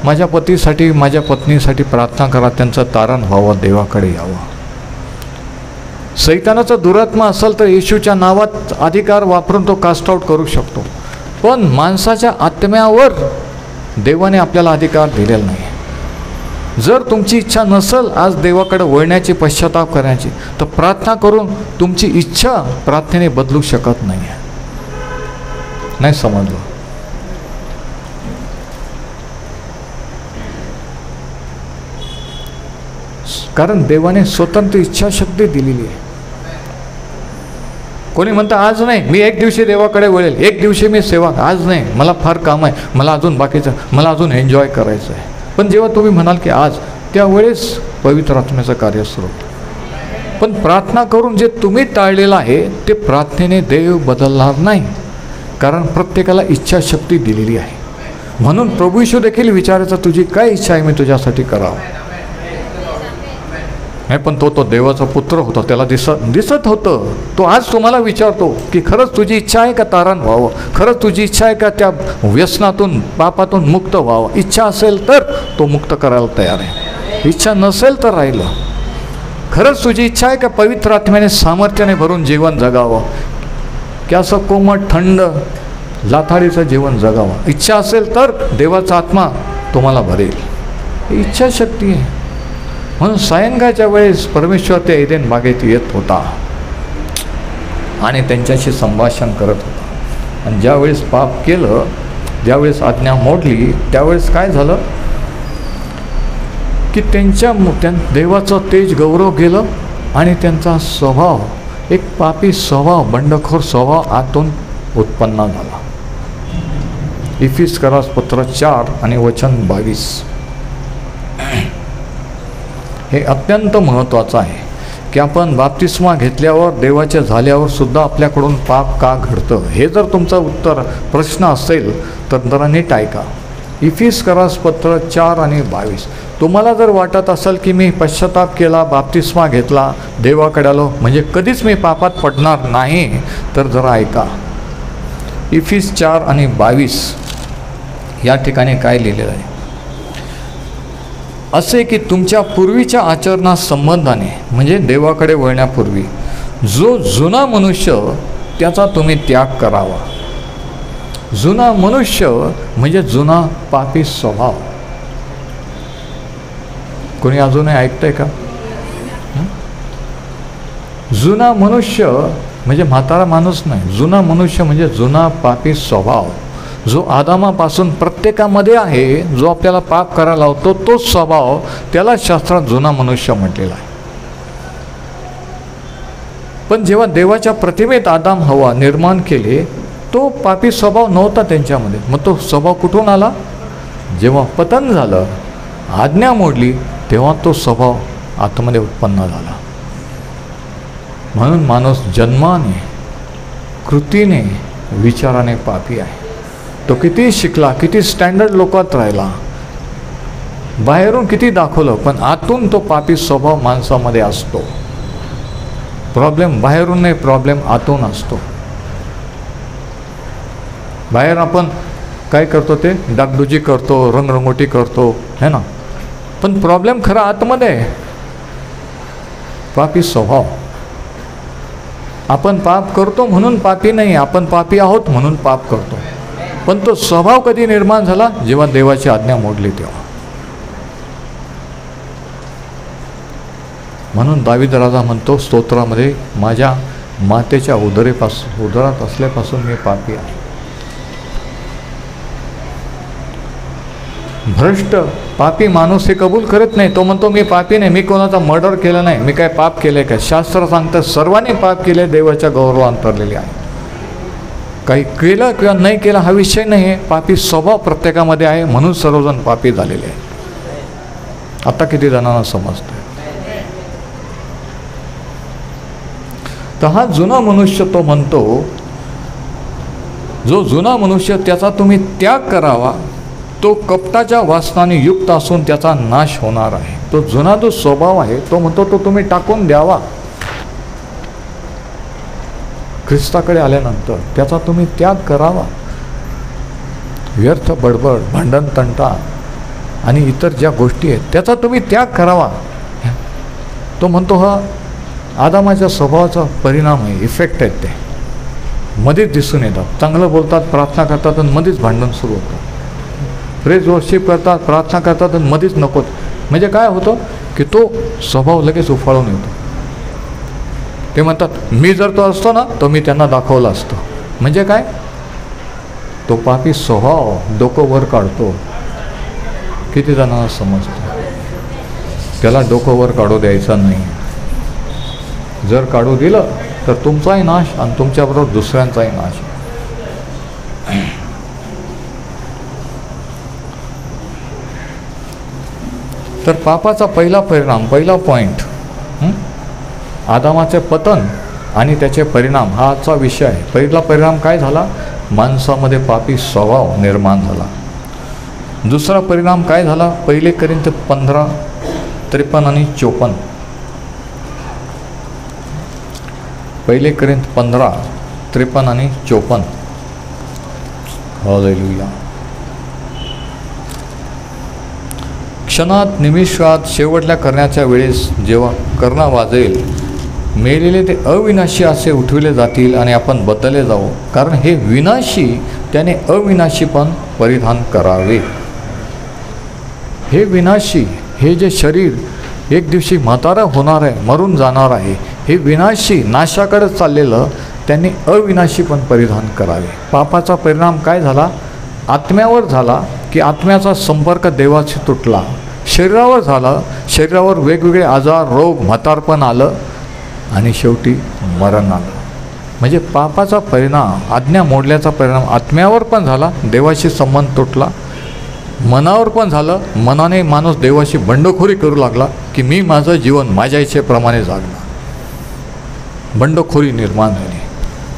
माझ्या पतीसाठी, माझ्या पत्नीसाठी प्रार्थना करा, त्यांचं तारण व्हावं, देवाकडे यावं. सैतानाचा दुरात्मा असेल तर येशूच्या नावात अधिकार वापरून तो कास्ट आउट करू शकतो. पण माणसाच्या आत्म्यावर देवाने आपल्याला अधिकार दिलेला नाही. जर तुमची इच्छा नसेल आज देवाकडे वळण्याची, पश्चाताप करण्याची, तर प्रार्थना करून तुमची इच्छा प्रार्थनेने बदलू शकत नाही. नाही समजलं. कारण देवाने स्वतंत्र इच्छाशक्ती दिलेली आहे. कोणी म्हणतं आज नाही, मी एक दिवशी देवाकडे वळेल, एक दिवशी मी सेवा, आज नाही, मला फार काम आहे, मला अजून बाकीचं, मला अजून एन्जॉय करायचं आहे. पण जेव्हा तुम्ही म्हणाल की आज, त्यावेळेस पवित्र आत्म्याचं कार्य सुरू होतं. पण प्रार्थना करून जे तुम्ही टाळलेलं आहे ते प्रार्थनेने देव बदलणार नाही. कारण प्रत्येकाला इच्छाशक्ती दिलेली आहे. म्हणून प्रभू येशू देखील विचारायचा, तुझी काय इच्छा आहे मी तुझ्यासाठी करावं. नाही, पण तो देवाचा पुत्र होता, त्याला दिसत होतं. तो आज तुम्हाला विचारतो की खरंच तुझी इच्छा आहे का तारण व्हावं, खरंच तुझी इच्छा आहे का त्या व्यसनातून, पापातून मुक्त व्हावं. इच्छा असेल तर तो मुक्त करायला तयार आहे, इच्छा नसेल तर राहिलं. खरंच तुझी इच्छा आहे का पवित्र आत्म्याने सामर्थ्याने भरून जीवन जगावं, की असं कोमट थंड लाथाडीचं जीवन जगावं? इच्छा असेल तर देवाचा आत्मा तुम्हाला भरेल. ही इच्छाशक्ती आहे. म्हणून सायंकाळच्या वेळेस परमेश्वर त्या एदेन बागेत येत होता आणि त्यांच्याशी संभाषण करत होता. आणि ज्यावेळेस पाप केलं, ज्यावेळेस आज्ञा मोडली, त्यावेळेस काय झालं की त्यांच्या देवाचं तेज गौरव गेलं आणि त्यांचा स्वभाव, एक पापी स्वभाव, बंडखोर स्वभाव आतून उत्पन्न झाला. इफिसकरास पत्र 4 आणि वचन 22. हे अत्यंत महत्त्वाचं आहे की आपण बाप्तिस्मा घेतल्यावर, देवाचे झाल्यावर सुद्धा आपल्याकडून पाप का घडतं, हे जर तुमचं उत्तर प्रश्न असेल तर जरा नीट ऐका. इफिसकरास पत्र 4 आणि 22. तुम्हाला जर वाटत असेल की मी पश्चाताप केला, बाप्तिस्मा घेतला, देवाकडे आलो म्हणजे कधीच मी पापात पडणार नाही, तर जरा ऐका. इफिस 4 आणि 22 या ठिकाणी काय लिहिलेलं आहे? असे की तुमच्या पूर्वीच्या आचरणास संबंधाने, म्हणजे देवाकडे वळण्यापूर्वी, जो जुना मनुष्य त्याचा तुम्ही त्याग करावा. जुना मनुष्य म्हणजे जुना पापी स्वभाव. कोणी अजूनही ऐकतंय का? जुना मनुष्य म्हणजे म्हातारा माणूस नाही. जुना मनुष्य म्हणजे जुना पापी स्वभाव, जो आदामापासून प्रत्येकामध्ये आहे, जो आपल्याला पाप करायला लावतो, तोच स्वभाव, त्याला शास्त्रात जुना मनुष्य म्हटलेला आहे. पण जेव्हा देवाच्या प्रतिमेत आदाम हवा निर्माण केले, तो पापी स्वभाव नव्हता त्यांच्यामध्ये. मग तो स्वभाव कुठून आला? जेव्हा पतन झालं, आज्ञा मोडली, तेव्हा तो स्वभाव आतमध्ये उत्पन्न झाला. म्हणून माणूस जन्माने, कृतीने, विचाराने पापी आहे. तो किती शिकला, किती स्टँडर्ड लोकात राहिला, बाहेरून किती दाखवलं, पण आतून तो पापी स्वभाव माणसामध्ये असतो. प्रॉब्लेम बाहेरून नाही, प्रॉब्लेम आतून असतो. बाहेर आपण काय करतो, ते डागडुजी करतो, रंगरंगोटी करतो, है ना, पण प्रॉब्लेम खरा आतमध्ये आहे, पापी स्वभाव. आपण पाप करतो म्हणून पापी नाही, आपण पापी आहोत म्हणून पाप करतो. पण तो स्वभाव कधी निर्माण झाला? जेव्हा देवाची आज्ञा मोडली तेव्हा. म्हणून दावीद राजा म्हणतो स्तोत्रामध्ये, माझ्या मातेच्या उदरात असल्यापासून मी पापी आहे. भ्रष्ट पापी माणूस हे कबूल करत नाही. तो म्हणतो मी पापी नाही, मी कोणाचा मर्डर केलं नाही, मी काय पाप केले काय? शास्त्र सांगतं सर्वांनी पाप केले, देवाच्या गौरवात अंतरलेले आहे. काही केलं किंवा नाही केलं हा विषय नाही आहे, पापी स्वभाव प्रत्येकामध्ये आहे, म्हणून सर्वजण पापी झालेले आहे. आता किती जणांना समजतं? तर हा जुना मनुष्य, तो म्हणतो जो जुना मनुष्य त्याचा तुम्ही त्याग करावा, तो कपटाच्या वासनाने युक्त असून त्याचा नाश होणार आहे. तो जुना जो स्वभाव आहे, तो म्हणतो तो तुम्ही टाकून द्यावा. ख्रिस्ताकडे आल्यानंतर त्याचा तुम्ही त्याग करावा. व्यर्थ बडबड, भांडण तंटा आणि इतर ज्या गोष्टी आहेत त्याचा तुम्ही त्याग करावा. तो म्हणतो हा आदामाच्या स्वभावाचा परिणाम आहे, इफेक्ट आहेत. ते मध्येच दिसून येतात. चांगलं बोलतात, प्रार्थना करतात आणि मध्येच भांडण सुरू होतं. प्रेज वर्शिप करतात, प्रार्थना करतात आणि मध्येच नकोत. म्हणजे काय होतं की तो स्वभाव लगेच उफाळून येतो. ते म्हणतात मी जर तो असतो ना तर मी त्यांना दाखवलं असतं. म्हणजे काय? तो पापी स्वभाव डोकं वर काढतो. किती जणांना समजतं? त्याला डोकं वर काढू द्यायचं नाही. जर काढू दिलं तर तुमचाही नाश आणि तुमच्याबरोबर दुसऱ्यांचाही नाश. तर पापाचा पहिला परिणाम, पहिला पॉईंट, आदामाचे पतन आणि त्याचे परिणाम, हा आजचा विषय आहे. पहिला परिणाम काय झाला? माणसामध्ये पापी स्वभाव निर्माण झाला. दुसरा परिणाम काय झाला? 1 कोरिंथ 15:53 आणि 54. 1 कोरिंथ 15:53 आणि 54. हालेलुया. क्षणात निमिषात शेवटल्या करण्याच्या वेळेस जेव्हा करणा वाजेल, मेलेले ते अविनाशी असे उठविले जातील आणि आपण बदलले जाऊ, कारण हे विनाशी त्याने अविनाशी पण परिधान करावे. हे विनाशी, हे जे शरीर एक दिवशी म्हातारं होणार आहे, मरून जाणार आहे, हे विनाशी नाशाकडे चाललेलं त्यांनी अविनाशी पण परिधान करावे. पापाचा परिणाम काय झाला? आत्म्यावर झाला की आत्म्याचा संपर्क देवाशी तुटला. शरीरावर झाला, शरीरावर वेगवेगळे आजार, रोग, म्हातारपण आलं आणि शेवटी मरण आलं. म्हणजे पापाचा परिणाम, आज्ञा मोडल्याचा परिणाम आत्म्यावर पण झाला, देवाशी संबंध तुटला. मनावर पण झालं, मनाने माणूस देवाशी बंडखोरी करू लागला की मी माझं जीवन माझ्या इच्छेप्रमाणे जगणार. बंडखोरी निर्माण झाली.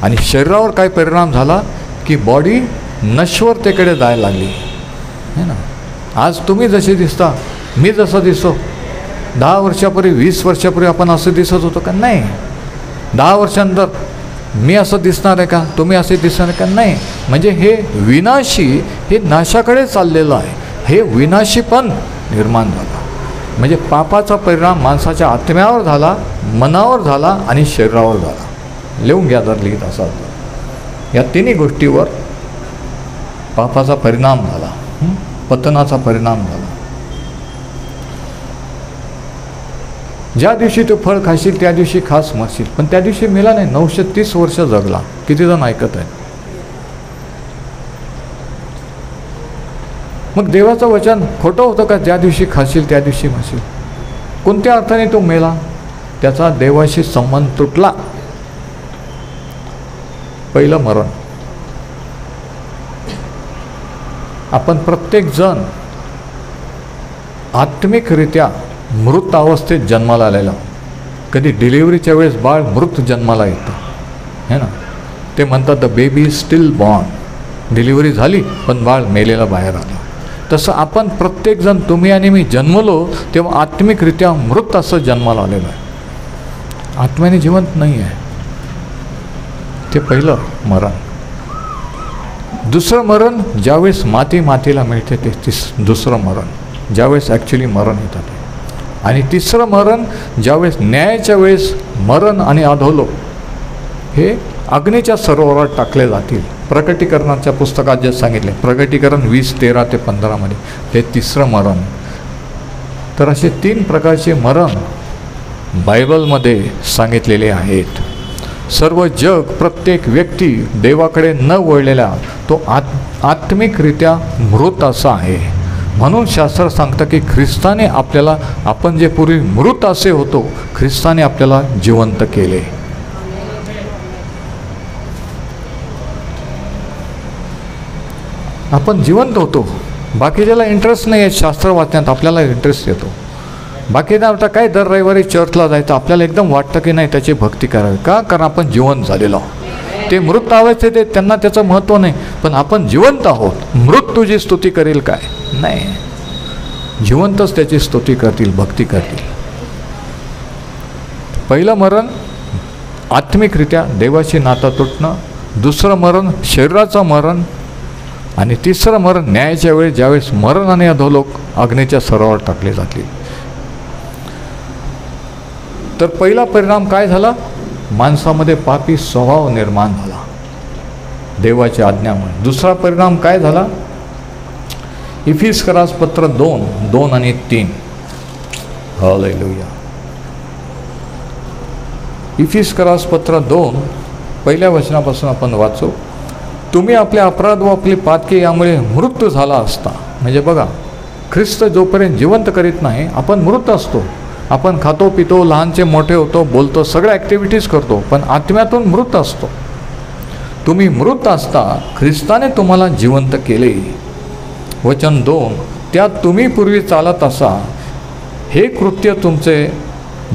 आणि शरीरावर काय परिणाम झाला की बॉडी नश्वरतेकडे जायला लागली, है ना. आज तुम्ही जसे दिसता, मी जसं दिसतो, 10 वर्षापूर्वी 20 वर्षापूर्वी आपण असं दिसत होतो का? नाही. 10 वर्षांनंतर मी असं दिसणार आहे का? तुम्ही असे दिसणार आहे का? नाही. म्हणजे हे विनाशी, हे नाशाकडे चाललेलं आहे. हे विनाशी पण निर्माण झाला. म्हणजे पापाचा परिणाम माणसाच्या आत्म्यावर झाला, मनावर झाला आणि शरीरावर झाला. लिहून घ्या जर लिहित असाल तर. या तिन्ही गोष्टीवर पापाचा परिणाम झाला, पतनाचा परिणाम झाला. ज्या दिवशी तू फळ खाशील त्या दिवशी खास मरशील. पण त्या दिवशी मेला नाही, 930 वर्ष जगला. किती जण ऐकत आहे? मग देवाचं वचन खोटं होतं का? ज्या दिवशी खाशील त्या दिवशी मरशील. कोणत्या अर्थाने तो मेला? त्याचा देवाशी संबंध तुटला. पहिलं मरण. आपण प्रत्येकजण आत्मिकरित्या मृत अवस्थेत जन्माला आलेला. कधी डिलिव्हरीच्या वेळेस बाळ मृत जन्माला येतं, है ना. ते म्हणतात the baby steel born. Delivery झाली पण बाळ मेलेला बाहेर आलं. तसं आपण प्रत्येकजण, तुम्ही आणि मी जन्मलो तेव्हा आत्मिकरित्या मृत असं जन्माला आलेलं आहे. आत्म्याने जिवंत नाही आहे. ते पहिलं मरण. दुसरं मरण ज्यावेळेस मातीला मिळते ते दुसरं मरण, ज्यावेळेस ॲक्च्युली मरण येतं ते. आणि तिसरं मरण ज्यावेळेस न्यायाच्या वेळेस मरण आणि अधोलोक हे अग्नीच्या सरोवरात टाकले जातील. प्रकटीकरणाच्या पुस्तकात जे सांगितले, प्रकटीकरण 20:13-15 मध्ये, हे तिसरं मरण. तर असे 3 प्रकारचे मरण बायबलमध्ये सांगितलेले आहेत. सर्व जग, प्रत्येक व्यक्ती देवाकडे न वळलेला तो आत्मिकरित्या मृत असा आहे. म्हणून शास्त्र सांगतं की ख्रिस्ताने आपल्याला, आपण जे पूर्वी मृत असे होतो, ख्रिस्ताने आपल्याला जिवंत केले. आपण जिवंत होतो. बाकीच्याला इंटरेस्ट नाही आहे शास्त्र वाचण्यात, आपल्याला इंटरेस्ट येतो. बाकीना आता काय दर रविवारी चर्चला जायचं, आपल्याला एकदम वाटतं की नाही त्याची भक्ती करावी. का? कारण आपण जिवंत झालेलो आहोत. ते मृत आवायचे ते त्यांना त्याचं महत्त्व नाही, पण आपण जिवंत आहोत. मृत तुझी स्तुती करेल काय? नाही, जिवंतच त्याची स्तुती करतील, भक्ती करतील. पहिलं मरण आत्मिकरित्या देवाशी नातं तुटणं. दुसरं मरण शरीराचं मरण. आणि तिसरं मरण न्यायाच्या वेळी, ज्यावेळेस मरण आणि अधोलोक अग्नीच्या सरोवरात टाकले जातील. तर पहिला परिणाम काय झाला? माणसामध्ये पापी स्वभाव निर्माण झाला देवाची आज्ञामुळे. दुसरा परिणाम काय झाला? इफिसकरास पत्र 2:2 आणि 3. हालेलुया. इफिसकरास पत्र 2 पहिल्या वचनापासून आपण वाचू. तुम्ही आपले अपराध व आपली पातके यामुळे मृत्यू झाला असता. म्हणजे बघा, ख्रिस्त जोपर्यंत जिवंत करीत नाही आपण मृत असतो. आपण खातो, पितो, लहानचे मोठे होतो, बोलतो, सगळ्या ॲक्टिव्हिटीज करतो, पण आत्म्यातून मृत असतो. तुम्ही मृत असता ख्रिस्ताने तुम्हाला जिवंत केले. वचन 2, त्यात तुम्ही पूर्वी चालत असा. हे कृत्य तुमचे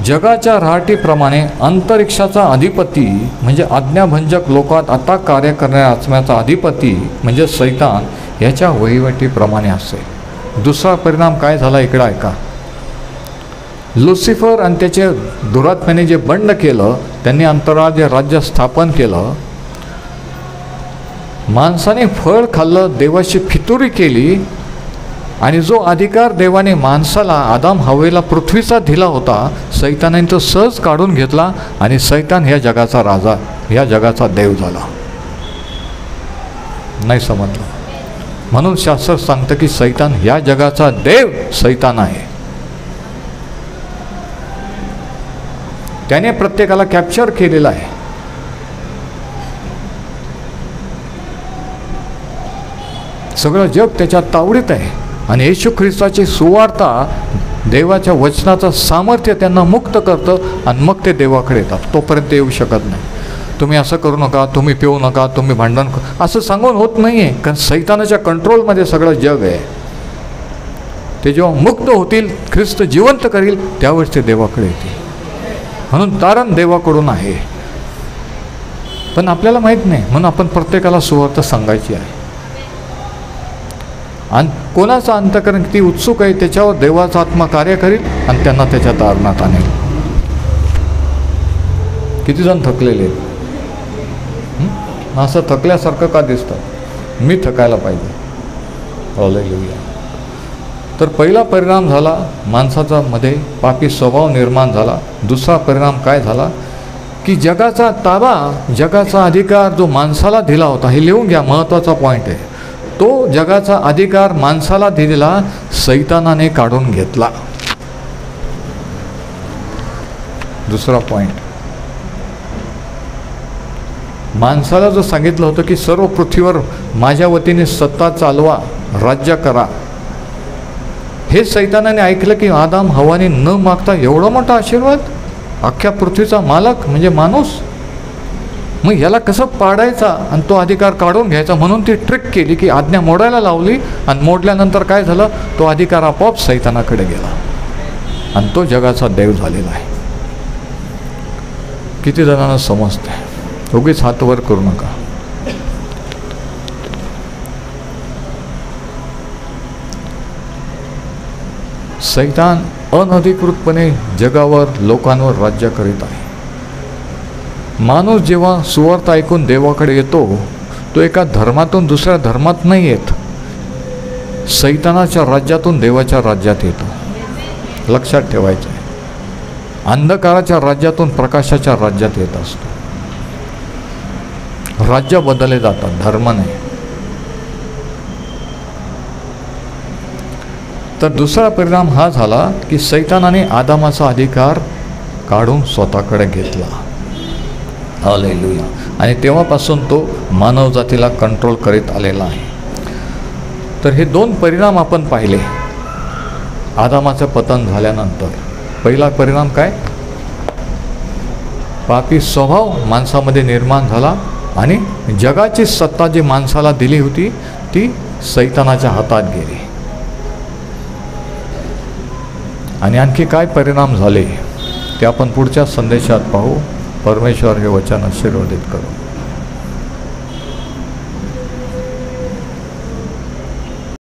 जगाच्या रहाटीप्रमाणे अंतरिक्षाचा अधिपती म्हणजे आज्ञाभंजक लोकात आता कार्य करणाऱ्या आत्म्याचा अधिपती म्हणजे सैतान याच्या वहिवाटीप्रमाणे असेल. दुसरा परिणाम काय झाला इकडं ऐका. लुसिफर आणि त्याचे दुरात्म्याने जे बंड केलं, त्यांनी अंतराळाचे राज्य स्थापन केलं. माणसाने फळ खाल्लं, देवाशी फितुरी केली आणि जो अधिकार देवाने माणसाला, आदाम हवेला पृथ्वीचा दिला होता, सैतानाने तो सहज काढून घेतला आणि सैतान ह्या जगाचा राजा, ह्या जगाचा देव झाला. नाही समजलं? म्हणून शास्त्र सांगतं की सैतान ह्या जगाचा देव सैतान आहे. त्याने प्रत्येकाला कॅप्चर केलेला आहे. सगळं जग त्याच्या तावडीत आहे आणि येशू ख्रिस्ताची सुवार्ता, देवाच्या वचनाचं सामर्थ्य त्यांना मुक्त करतं आणि मग ते देवाकडे येतात. तोपर्यंत येऊ शकत नाही. तुम्ही असं करू नका, तुम्ही पिऊ नका, तुम्ही भांडण असं सांगून होत नाही आहे, कारण सैतानाच्या कंट्रोलमध्ये सगळं जग आहे. ते जेव्हा मुक्त होतील, ख्रिस्त जिवंत करील, त्यावेळेस ते देवाकडे येतील. म्हणून तारण देवाकडून आहे, पण आपल्याला माहीत नाही. म्हणून आपण प्रत्येकाला सुवार्ता सांगायची आहे. आणि कोणाचं अंतःकरण किती उत्सुक आहे त्याच्यावर देवाचा आत्मा कार्य करील आणि त्यांना त्याच्या तारणात आणेल. किती जण थकलेले आहेत? असं थकल्यासारखं का दिसतं? मी थकायला पाहिजे. हालेलुया. तर पहिला परिणाम झाला माणसाचा मध्ये पापी स्वभाव निर्माण झाला. दुसरा परिणाम काय झाला की जगाचा ताबा, जगाचा अधिकार जो माणसाला दिला होता, हे लिहून घ्या, महत्त्वाचा पॉईंट आहे. तो जगाचा अधिकार माणसाला दिलेला सैतानाने काढून घेतला. दुसरा पॉईंट, माणसाला जो सांगितलं होतं की सर्व पृथ्वीवर माझ्या वतीने सत्ता चालवा, राज्य करा, हे सैतानाने ऐकलं की आदाम हवाने न मागता एवढा मोठा आशीर्वाद, अख्ख्या पृथ्वीचा मालक म्हणजे माणूस, मग याला कसं पाडायचा आणि तो अधिकार काढून घ्यायचा. म्हणून ती ट्रिक केली की आज्ञा मोडायला लावली आणि मोडल्यानंतर काय झालं, तो अधिकार आपोआप सैतानाकडे गेला आणि तो जगाचा देव झालेला आहे. किती जणांना समजते? उगीच हात वर करू नका. सैतान अनधिकृतपणे जगावर, लोकांवर राज्य करीत आहे. माणूस जेव्हा सुवार्ता ऐकून देवाकडे येतो, तो एका धर्मातून दुसऱ्या धर्मात नाही येत, सैतानाच्या राज्यातून देवाच्या राज्यात येतो. लक्षात ठेवायचं आहे. अंधकाराच्या राज्यातून प्रकाशाच्या राज्यात येत असतो. राज्य बदलले जातात, धर्म नाही. तर दुसरा परिणाम हा झाला की सैतानाने आदामाचा अधिकार काढून स्वतःकडे घेतला. हालेलुया. आणि तेव्हापासून तो मानवजातीला कंट्रोल करीत आलेला आहे. तर हे दोन परिणाम आपण पाहिले आदामाचं पतन झाल्यानंतर. पहिला परिणाम काय? पापी स्वभाव माणसामध्ये निर्माण झाला आणि जगाची सत्ता जी माणसाला दिली होती ती सैतानाच्या हातात गेली. आणि आणखी काय परिणाम झाले ते आपण पुढच्या संदेशात पाहू. परमेश्वर हे वचन आशीर्वादित करू.